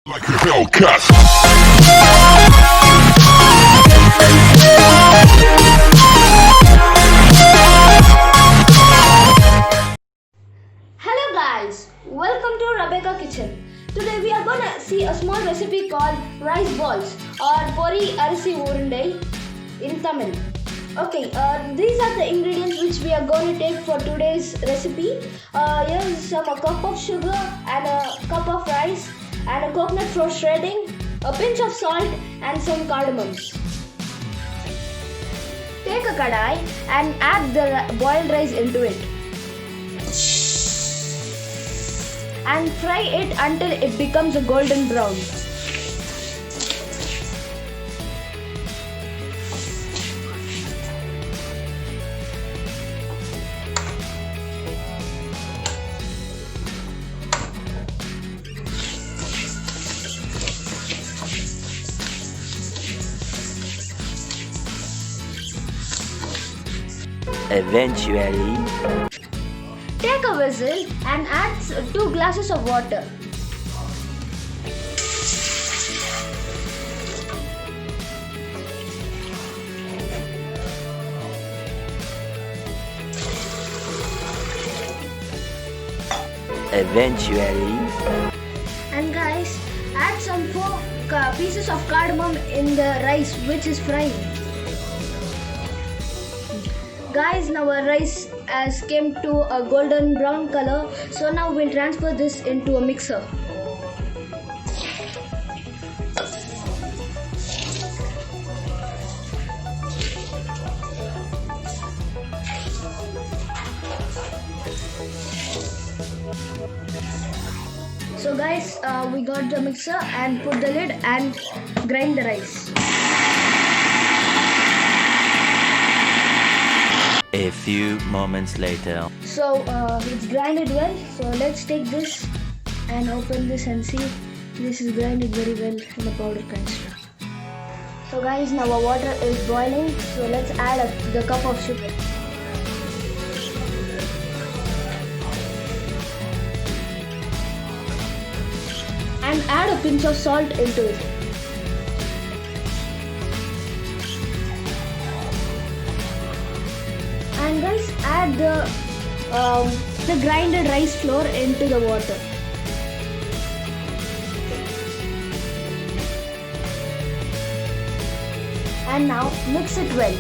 Like a Hellcat. Hello guys, welcome to Rebecca Kitchen. Today we are gonna see a small recipe called rice balls or pori arasi urundai in Tamil. Okay, these are the ingredients which we are going to take for today's recipe. Here's a cup of sugar and a cup of rice and a coconut for shredding, a pinch of salt and some cardamoms. Take a kadai and add the boiled rice into it. And fry it until it becomes a golden brown. Eventually, Take a vessel and add 2 glasses of water. eventually, And guys, add some 4 pieces of cardamom in the rice which is frying. Guys, now our rice has came to a golden brown color, so now we'll transfer this into a mixer. So guys, we got the mixer and put the lid and grind the rice. a few moments later. So it's grinded well. So let's take this and open this and see. This is grinded very well in the powder kind stuff. So guys, now our water is boiling. So let's add the cup of sugar. And add a pinch of salt into it. And guys, add the grinded rice flour into the water. And now mix it well.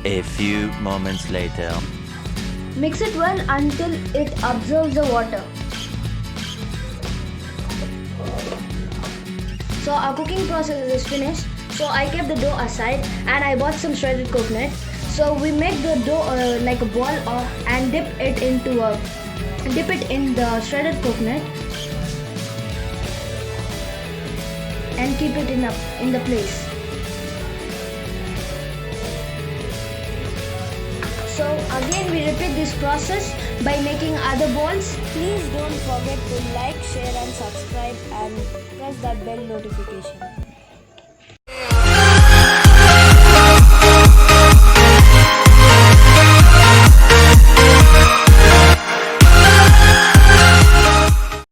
A few moments later. Mix it well until it absorbs the water. So our cooking process is finished. So I kept the dough aside and I bought some shredded coconut. So we make the dough like a ball and dip it in the shredded coconut and keep it in the place. So again we repeat this process by making other balls. Please don't forget to like, share and subscribe and press that bell notification.